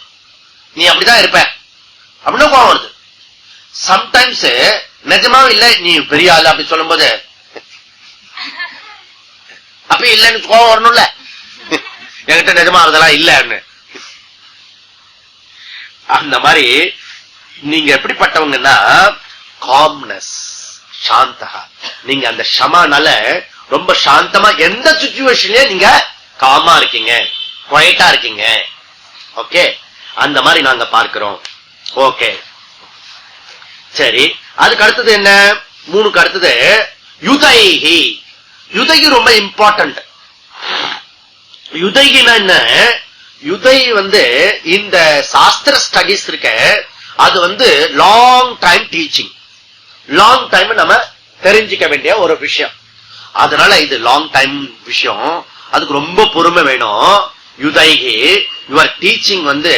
நீ அப்படிதான் இருப்ப அப்படின்னு கோபம் வருது. சம்டைம்ஸ் நிஜமாவும் இல்ல நீ பெரிய ஆளு அப்படி சொல்லும் போது அப்ப இல்லன்னு கோபம் வரணும்ல, என்கிட்ட நிஜமா அதெல்லாம் இல்லன்னு. அந்த மாதிரி நீங்க எப்படிப்பட்டவங்கன்னா காம்னஸ், சாந்தகா. நீங்க அந்த ஷமானால ரொம்ப சாந்தமா எந்த சிச்சுவேஷன்லயும் நீங்க காமா இருக்கீங்க, குவைட்டா இருக்கீங்க. ஓகே, அந்த மாதிரி நாங்க பார்க்கிறோம். ஓகே சரி, அதுக்கு அடுத்தது என்ன? 3க்கு அடுத்தது யுதைகி. யுதைகி ரொம்ப இம்பார்ட்டன்ட். யுதைகினா என்ன? யுதை வந்து இந்த சாஸ்திர ஸ்டடிஸ் இருக்க, அது வந்து long time teaching, long time நம்ம தெரிஞ்சுக்க வேண்டிய ஒரு விஷயம். அதனால இது லாங் டைம் விஷயம், அதுக்கு ரொம்ப பொறுமை வேணும். யுதைகி யுவர் டீச்சிங் வந்து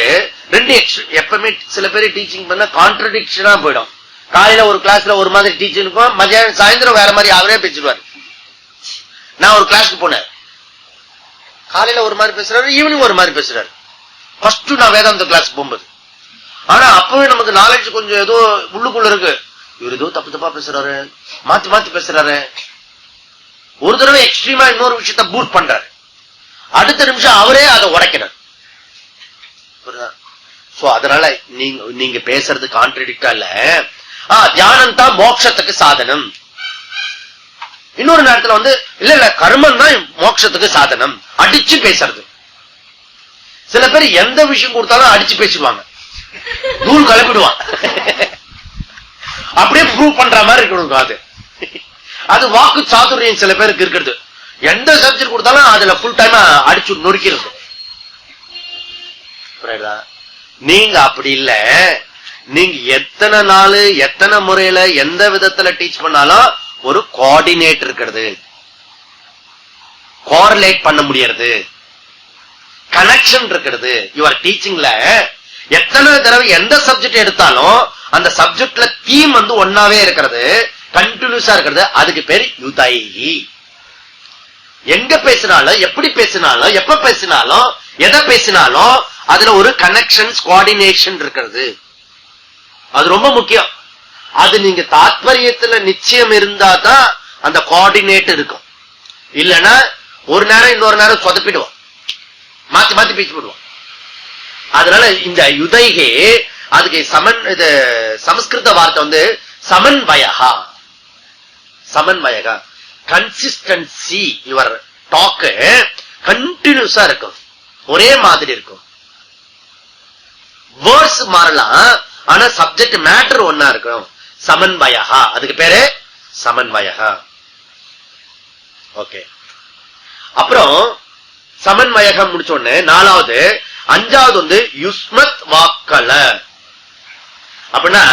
2 எப்பவுமே சில பேர் டீச்சிங் பண்ண கான்ட்ரடிக்ஷனா போயிடும். காலையில ஒரு கிளாஸ்ல ஒரு மாதிரி டீச்சிங் இருக்கும், மதியானம் சாயந்தரம் வேற மாதிரி அவரே பேசிடுவாரு. நான் ஒரு கிளாஸ்க்கு போனேன், காலையில ஒரு மாதிரி பேசுறாரு, ஈவினிங் ஒரு மாதிரி பேசுறாரு. ஃபர்ஸ்ட் நான் வேதாந்த கிளாஸ் போகும்போது, ஆனா அப்பவே நமக்கு நாலேஜ் கொஞ்சம் ஏதோ உள்ளுக்குள்ள இருக்கு. இவர் ஏதோ தப்பு தப்பா பேசுறாரு, மாத்தி மாத்தி பேசுறாரு. ஒரு தடவை எக்ஸ்ட்ரீமா இன்னொரு விஷயத்த பூட் பண்றாரு, அடுத்த நிமிஷம் அவரே அதை உடைக்கிறார். அதனால நீங்க பேசுறது கான்ட்ரடிக்டா இல்ல. தியானம் தான் மோட்சத்துக்கு சாதனம். இன்னொரு நேரத்துல வந்து இல்ல கர்மம் தான் மோட்சத்துக்கு சாதனம், அடிச்சு பேசுறது. சில பேர் எந்த விஷயம் கொடுத்தாலும் அடிச்சு பேசிடுவாங்க, தூள் கலப்பிடுவான், அப்படியே ப்ரூவ் பண்ற மாதிரி இருக்கணும். அது வாக்கு சாதுரியம் சில பேருக்கு இருக்கிறது. எந்த சப்ஜெக்ட் கொடுத்தாலும் அதுல ஃபுல் டைம் அடிச்சு நொறுக்கிறது. நீங்க அப்படி இல்ல. நீங்க எத்தனை நாள் எத்தனை முறையில எந்த விதத்துல டீச் பண்ணாலும் ஒரு கோஆர்டினேட் இருக்கிறது, கோரிலேட் பண்ண முடியறது, கனெக்ஷன் இருக்கிறது. யுவர் டீச்சிங்ல எத்தனை தடவை எந்த சப்ஜெக்ட் எடுத்தாலும் அந்த சப்ஜெக்ட்ல தீம் வந்து ஒன்னாவே இருக்கிறது, கண்டினியூஸா இருக்கிறது. அதுக்கு பேரு யுதைகி. எங்க பேசினாலும் எப்படி பேசினாலும் எப்ப பேசினாலும் எதை பேசினாலும் அதுல ஒரு கனெக்ஷன் கோஆர்டினேஷன் இருக்கிறது. அது ரொம்ப முக்கியம். அது நீங்க தாத்பரியத்துல நிச்சயம் இருந்தா தான் அந்த கோஆர்டினேட் இருக்கும். இல்லைன்னா ஒரு நேரம் இன்னொரு நேரம் சொதப்பிடுவோம், மாத்தி மாத்தி பேசி விடுவோம். அதனால இந்த யுதைகே அதுக்கு இது சமஸ்கிருத வார்த்தை வந்து சமன்வயகா. சமன்வயகா கன்சிஸ்டன்சி. யுவர் டாக்கு கண்டினியூஸா இருக்கும், ஒரே மாதிரி இருக்கும். வேர்ட்ஸ் மாறலாம், ஆனா சப்ஜெக்ட் மேட்டர் ஒன்னா இருக்கும். சமன்வயகா, அதுக்கு பேரு சமன்வயகா. ஓகே, அப்புறம் சமன்வயகம் முடிச்ச உடனே 4வது 5வது வந்து யுஸ்மத் வாக்கல. அப்படின்னா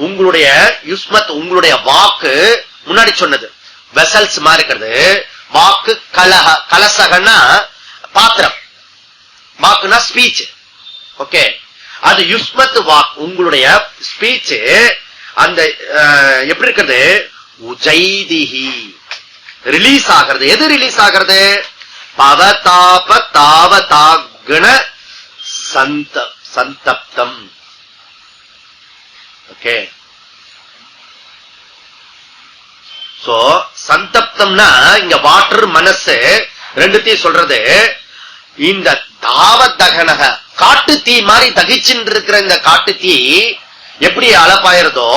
உங்களுடைய யுஸ்மத், உங்களுடைய வாக்கு முன்னாடி சொன்னது வெசல்ஸ் மாதிரி இருக்கிறது. வாக்கு கலஹ, கலசகன்னா பாத்திரம், வாக்குனா ஸ்பீச். ஓகே, அது யுஸ்மத் வாக், உங்களுடைய ஸ்பீச். அந்த எப்படி இருக்கிறது? உஜைதிஹி, ரிலீஸ் ஆகிறது. எது ரிலீஸ் ஆகிறது? பவதாப தாவதாகுண சந்தப்தம். ஓகே, சோ சந்தப்தம்னா இங்க வாட்டர் மனசு ரெண்டுத்தையும் சொல்றது. இந்த தாவதகனக காட்டு தீ மாதிரி தகிச்சுட்டு இருக்கிற இந்த காட்டு தீ எப்படி அளப்பாயிருதோ,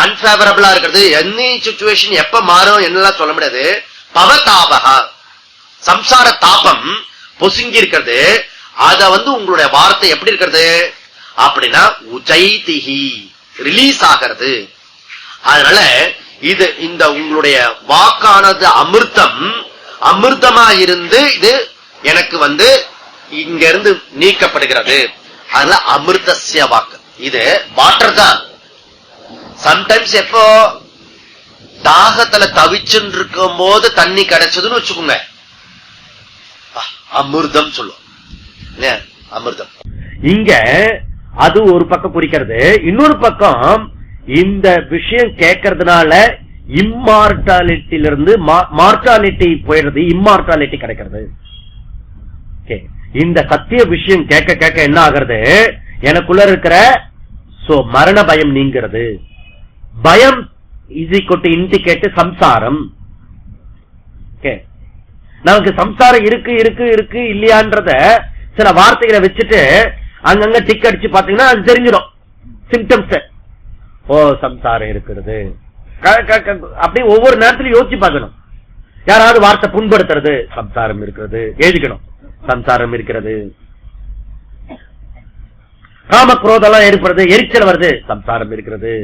அன்பேவரபிளா இருக்கிறது, என்ன சிச்சுவேஷன் எப்ப மாறும் என்னெல்லாம் சொல்ல முடியாது. பவதாபகா சம்சார தாபம் பொசுங்கி இருக்கிறது. அத உங்களுடைய வார்த்தை எப்படி இருக்கிறது அப்படின்னா உஜைதிஹி ரிலீஸ் ஆகிறது. அதனால இது இந்த உங்களுடைய வாக்கானது அமிர்தம், அமிர்தமா இருந்து இது எனக்கு இங்க இருந்து நீக்கப்படுகிறது. அதனால அமிர்தசிய வாக்கு. இது வாட்டர் தான். சம்டைம்ஸ் எப்போ தாகத்துல தவிச்சுன்னு இருக்கும் போது தண்ணி கிடைச்சதுன்னு வச்சுக்கோங்க, அமிர்தம் சொல்லுவோம். அமிர்தம் இங்க அது ஒரு பக்கம் குறிக்கிறது. இன்னொரு பக்கம் இந்த விஷயம் கேட்கறதுனால இம்மார்டாலிட்டியிலிருந்து மார்டாலிட்டி போயிடுறது, இம்மார்டாலிட்டி கிடைக்கிறது. இந்த சத்திய விஷயம் கேட்க கேட்க என்ன ஆகிறது, எனக்குள்ள இருக்கிற மரண பயம் நீங்கிறது. பயம் இஸ் ஈக்வல் டு இண்டிகேட் சம்சாரம். நமக்கு சம்சாரம் இருக்கு இருக்கு இருக்கு இல்லையான்றத சில வார்த்தைகளை வச்சுட்டு அங்கங்க டிக் அடிச்சு பாத்தீங்கன்னா அது தெரிஞ்சிடும் சிம்டம்ஸ். ஓ சம்சாரம் இருக்கிறது. அப்படி ஒவ்வொரு நேரத்திலும் யோசிச்சு பார்க்கணும். யாராவது வார்த்தை புண்படுத்துறது, சம்சாரம் இருக்கிறது எழுதிக்கணும். சம்சாரம் இருக்கிறது. காம குரோதெல்லாம் ஏற்படுறது, எரிச்சல் வருது, சம்சாரம் இருக்கிறது.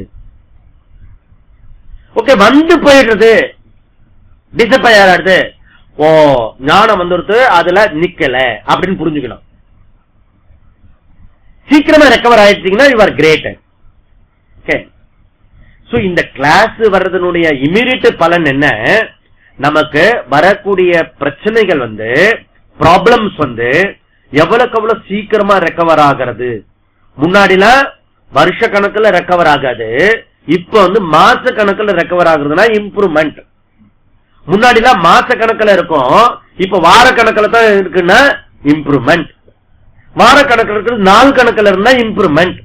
ஓகே, போயிடுறது, டிசப்பாயர் ஆடுது, ஓ ஞானம் வந்துருது, அதுல நிக்கல அப்படின்னு புரிஞ்சுக்கணும். சீக்கிரமா ரெக்கவர் ஆயிடுச்சீங்கன்னா யூ ஆர் கிரேட். இந்த கிளாஸ் வர்றதனுடைய இமீடியட் பலன் என்ன, நமக்கு வரக்கூடிய பிரச்சனைகள் ப்ராப்ளம்ஸ் எவ்வளவுக்கு எவ்வளவு சீக்கிரமா ரெக்கவர் ஆகிறது. முன்னாடிலாம் வருஷ கணக்குல ரெக்கவர் ஆகாது, இப்ப மாச கணக்குல ரெக்கவர் ஆகுறதுனா இம்ப்ரூவ்மெண்ட். முன்னாடிலாம் மாச கணக்குல இருக்கும், இப்ப வார கணக்குல தான் இருக்குன்னா இம்ப்ரூவ்மெண்ட். வார கணக்குல இருக்கிறது நாள் கணக்குல இருந்தா இம்ப்ரூவ்மெண்ட்.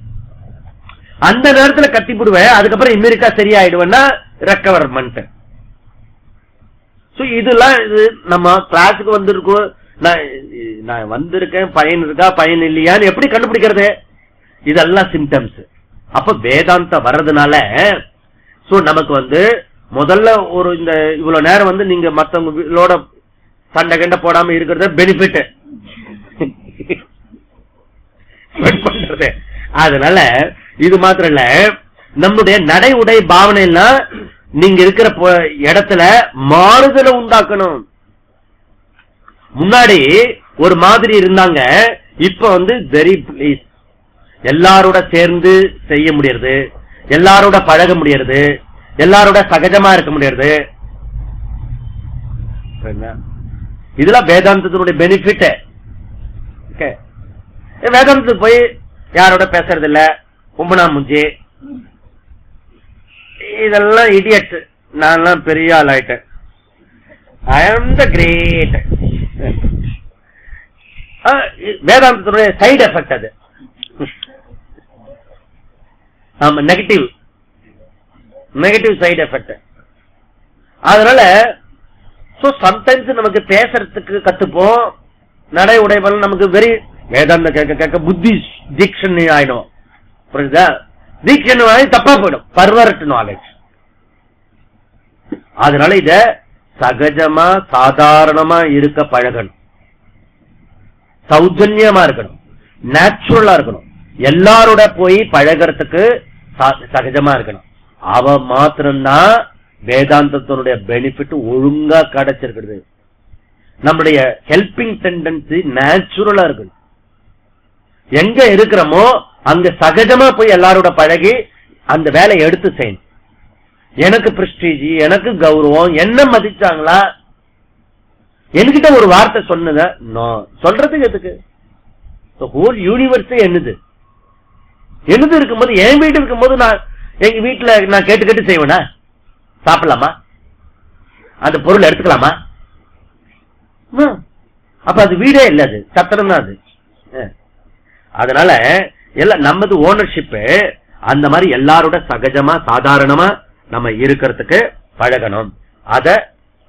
அந்த நேரத்துல கத்தி போடுவேன், அதுக்கப்புறம் இமெரிக்கா சரியாயிடுவேன்னா ரெக்கவர்மெண்ட். இதெல்லாம் நம்ம கிளாஸுக்கு வந்திருக்கோம், நான் வந்திருக்கேன், பயன் இருக்கா பயன் இல்லையான்னு எப்படி கண்டுபிடிக்கிறது? இதெல்லாம் சிம்டம்ஸ். அப்ப வேதாந்த வர்றதுனால நமக்கு முதல்ல ஒரு இந்த இவ்வளவு நேரம் நீங்க மத்தவங்களோட சண்டை கண்ட போடாம இருக்கிறது பெனிஃபிட் பண்றது. அதனால இது மாத்திரம் இல்ல, நம்முடைய நடை உடை பாவனை எல்லாம் நீங்க இருக்கிற இடத்துல மாறுதலை உண்டாக்கணும். முன்னாடி ஒரு மாதிரி இருந்தாங்க, இப்ப வெரி பிளீஸ், எல்லாரோட சேர்ந்து செய்ய முடியறது, எல்லாரோட பழக முடியறது, எல்லாரோட சகஜமா இருக்க முடியறது. இதெல்லாம் வேதாந்தத்தினுடைய பெனிஃபிட். வேதாந்தத்துக்கு போய் யாரோட பேசுறது இல்ல, கும்பனா முஞ்சி, இதெல்லாம் இடியட். நான் பெரிய ஆள் ஆயிட்டேன், ஐ ஆம் த கிரேட். வேதாந்தத்தினுடைய சைடு எஃபெக்ட் அது. ஆமா, நெகட்டிவ் சைடு எஃபெக்ட். அதனால சம்டைம்ஸ் நமக்கு பேசுறதுக்கு கத்துப்போம், நடை உடைவல் நமக்கு வெரி வேதாந்த கேட்க கேட்க புத்தி தீக்ஷன் ஆயிடும். புரியுதா? தீக்ஷன் தப்பா போயிடும், பர்வர்ட் நாலேஜ். அதனால இத சகஜமா சாதாரணமா இருக்க பழகணும், சௌஜன்யமா இருக்கணும், நேச்சுரலா இருக்கணும். எல்லாரோட போய் பழகிறதுக்கு சகஜமா இருக்கணும். அவ மாத்திரம்தான் வேதாந்தத்தினுடைய பெனிஃபிட் ஒழுங்கா கிடைச்சிருக்கிறது. நம்முடைய ஹெல்பிங் டெண்டன்சி நேச்சுரலா இருக்கணும். எங்க இருக்கிறோமோ அங்க சகஜமா போய் எல்லாரோட பழகி அந்த வேலையை எடுத்து செய்யணும். எனக்கு பிரஸ்டீஜ், எனக்கு கௌரவம், என்ன மதிச்சாங்களா, என்கிட்ட ஒரு வார்த்தை சொன்னத சொல்றதுக்கு எதுக்கு? ஹோல் யூனிவர்ஸ் என்னது இருக்கும்போது, என் வீட்டு இருக்கும்போது நான் எங்க வீட்டுல நான் கேட்டு கேட்டு செய்வேனா? சாப்பிடலாமா, அந்த பொருள் எடுத்துக்கலாமா? அப்ப அது வீடே இல்ல, அது சத்திரம் தான் அது. அதனால எல்லாம் நமது ஓனர்ஷிப். அந்த மாதிரி எல்லாரோட சகஜமா சாதாரணமா நம்ம இருக்கிறதுக்கு பழகணும். அத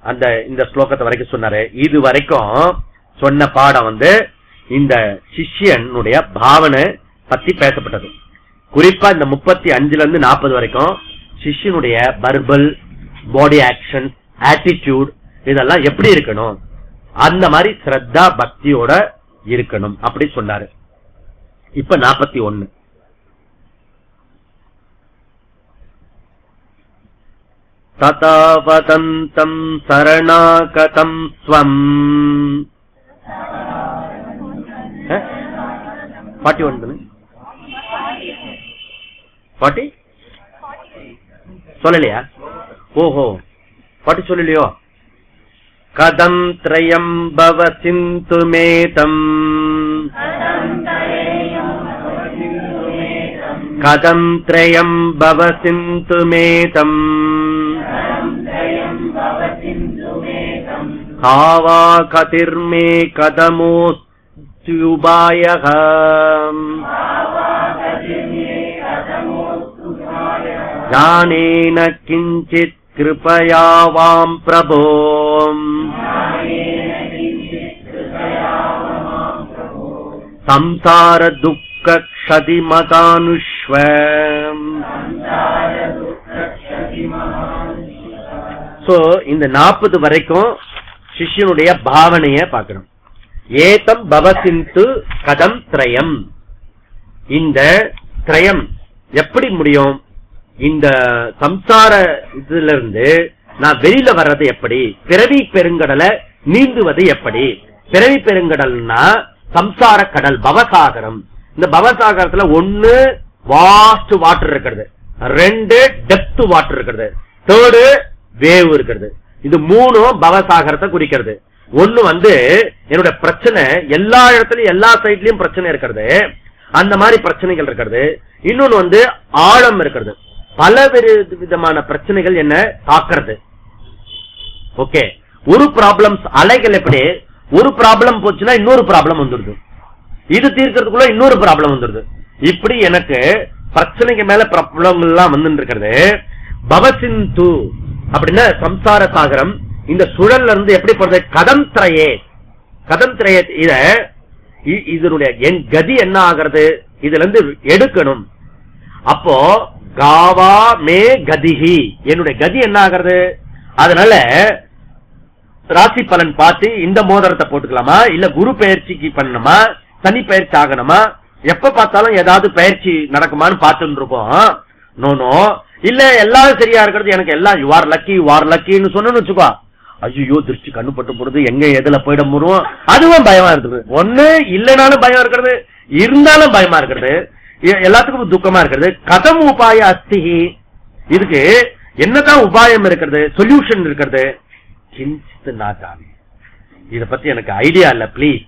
அந்த இந்த ஸ்லோகத்தை வரைக்கும் சொன்னாரு. இது வரைக்கும் சொன்ன பாடம் இந்த சிஷ்யனுடைய பாவனை பத்தி பேசப்பட்டது. குறிப்பா இந்த 35 40 வரைக்கும் சிஷ்யனுடைய பர்பல், பாடி ஆக்ஷன், ஆட்டிடியூட் இதெல்லாம் எப்படி இருக்கணும், அந்த மாதிரி ஸ்ரத்தா பக்தியோட இருக்கணும் அப்படி சொன்னாரு. இப்ப 41 ததாவதந்தம் சரணாகதம் ஸ்வம் 41 40 சொல்லலையா? ஓஹோ 40 சொல்லலையோ? கதம் த்ரயம் பவ சிந்து மேதம் கதம் த்ரயம் பவ சிந்து மேதம் காவா கதிர்மே கதமோஸ்துபாயஹ ஞானேன கிஞ்சித் கிருபயாவாம் பிரபோ சம்சார துக்க க்ஷதிமதானுஷ்வ. சோ இந்த 40 வரைக்கும் சிஷ்யனுடைய பாவனைய பார்க்கணும். ஏதம் பவசிந்து கதம் த்ரயம், இந்த த்ரயம் எப்படி முடியும், இந்த சம்சார இதுல இருந்து நான் வெளியில வர்றது எப்படி, பிறவி பெருங்கடலை நீந்துவது எப்படி. பிறவி பெருங்கடல்னா சம்சார கடல், பவசாகரம். இந்த பவசாகரத்துல 1 வாஸ்ட் வாட்டர் இருக்கிறது, 2 டெப்த் வாட்டர் இருக்கிறது, 3 வேவ் இருக்கிறது. இது 3 பவசாகரத்தை குறிக்கிறது. 1 என்னோட பிரச்சனை எல்லா இடத்துலயும் எல்லா சைட்லயும் பிரச்சனை இருக்கிறது, அந்த மாதிரி பிரச்சனைகள் இருக்கிறது. இன்னொன்னு ஆழம் இருக்கிறது, பல விதமான பிரச்சனைகள் என்ன தாக்குறது. ஓகே, ஒரு ப்ராப்ளம்ஸ் அலைகள் எப்படி, ஒரு ப்ராப்ளம் போச்சுன்னா இன்னொரு ப்ராப்ளம் வந்துடுது, இது தீர்க்கிறதுக்குள்ள இன்னொரு ப்ராப்ளம் வந்துடுது. இப்படி எனக்கு பிரச்சனைக்கு மேல ப்ராப்ளம் எல்லாம் வந்து இருக்கிறது. பவசிந்து அப்படின்னா சம்சார சாகரம், இந்த சுழல்ல இருந்து எப்படி போறது, கதம் திரையே, கதம் திரையே. இதனுடைய என் கதி என்ன ஆகிறது, இதுல இருந்து எடுக்கணும். அப்போ காவா மே கதிஹி, என்னுடைய கதி என்ன ஆகிறது. அதனால ராசி பலன் பார்த்து இந்த மோதிரத்தை போட்டுக்கலாமா, இல்ல குரு பயிற்சிக்கு பண்ணணுமா, சனி பயிற்சி ஆகணுமா, எப்ப பார்த்தாலும் ஏதாவது பயிற்சி நடக்குமான்னு பார்த்துட்டு இருக்கோம். நோனோ இல்ல எல்லாரும் சரியா இருக்கிறது, எனக்கு எல்லாம் you are lucky you are லக்கின்னு சொன்னு வச்சுக்கோ, ஐயோ திருச்சி கண்ணு பட்டு போடுறது, எங்க எதுல போயிட முடியும், அதுவும் பயமா இருக்குது. ஒண்ணு இல்லைனாலும் பயம் இருக்கிறது, இருந்தாலும் பயமா இருக்கிறது, எல்லாத்துக்கும் துக்கமா இருக்கிறது. கதம் உபாய அஸ்தி, இதுக்கு என்னதான் உபாயம் இருக்கிறது, சொல்யூஷன் இருக்கிறது. கிஞ்சித் நாதாமி, இத பத்தி எனக்கு ஐடியா இல்ல, பிளீஸ்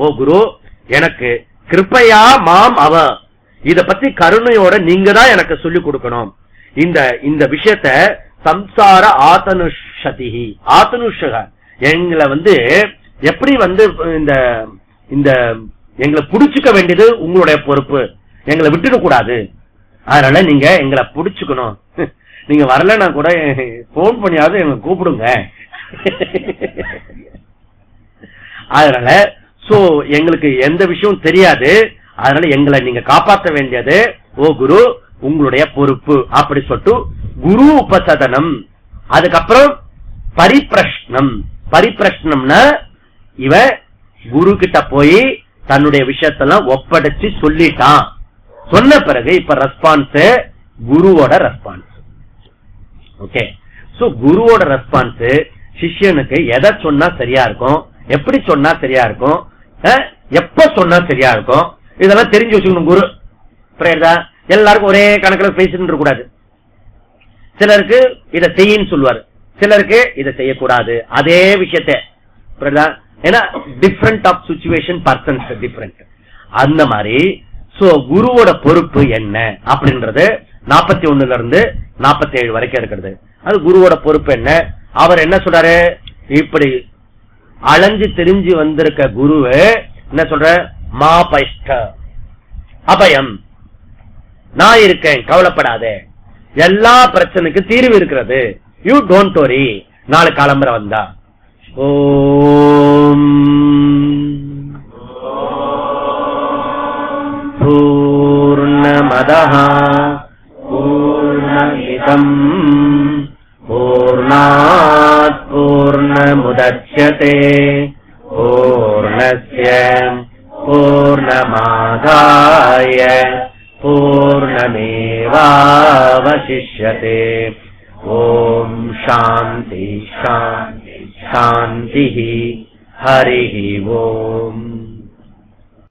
ஓ குரு எனக்கு கிருப்பையா மாம் அவ, இத பத்தி கருணையோட நீங்க தான் எனக்கு சொல்லி கொடுக்கணும். இந்த விஷயத்த சம்சார ஆதனுஷதி, ஆதனுஷக எங்களை எப்படி இந்த எங்களை புடிச்சுக்க வேண்டியது உங்களுடைய பொறுப்பு, எங்களை விட்டுட கூடாது. அதனால நீங்க எங்களை புடிச்சுக்கணும். நீங்க வரலன்னா கூட போன் பண்ணியாவது எங்களை கூப்பிடுங்க. அதனால சோ எங்களுக்கு எந்த விஷயம் தெரியாது, அதனால எங்களை நீங்க காப்பாற்ற வேண்டியது ஓ குரு உங்களுடைய பொறுப்பு அப்படி சொல்லிட்டு குரு உபசதனம். அதுக்கப்புறம் பரிப்பிரஷ்னம். பரிப்பிரஷ்னம்னா இவ குரு கிட்ட போய் தன்னுடைய விஷயத்தெல்லாம் ஒப்படைச்சு சொல்லிட்டான். சொன்ன பிறகு இப்ப ரெஸ்பான்ஸ் குருவோட ரெஸ்பான்ஸ். ஓகே, சோ குருவோட ரெஸ்பான்ஸ் சிஷ்யனுக்கு எதை சொன்னா சரியா இருக்கும், எப்படி சொன்னா சரியா இருக்கும், எப்ப சொன்னா சரியா இருக்கும், இதெல்லாம் தெரிஞ்சு வச்சுக்கணும். குரு எல்லாருக்கும் ஒரே கணக்குல பேசிட்டு இருக்க கூடாது. சிலருக்கு இதை செய்யின்னு சொல்லுவாரு, சிலருக்கு இதை செய்யக்கூடாது. அதே விஷயத்த ஏன்னா different of situation persons different. அந்த மாதிரி சோ குருவோட பொறுப்பு என்ன அப்படின்றது 41 இருந்து 47 வரைக்கும் இருக்கிறது. அது குருவோட பொறுப்பு என்ன, அவர் என்ன சொல்றாரு, இப்படி அலைஞ்சு தெரிஞ்சு வந்திருக்க குரு என்ன சொல்ற, மா பைஷ்ட அபயம், நான் இருக்கேன் கவலைப்படாத, எல்லா பிரச்சனைக்கு தீர்வு இருக்கிறது, யூ டோன்ட் வரி, நாளை காலம்பரை வந்தா ஓம் பூர்ணமதః பூர்ணமிதம் பூர்ணாத் பூர்ணமுதச்யதே பூர்ணஸ்ய பூர்ணமாதாய பூர்ணமேவாவசிஷ்யதே. ஓம் சாந்தி சாந்தி சாந்தி. ஹரி ஓம்.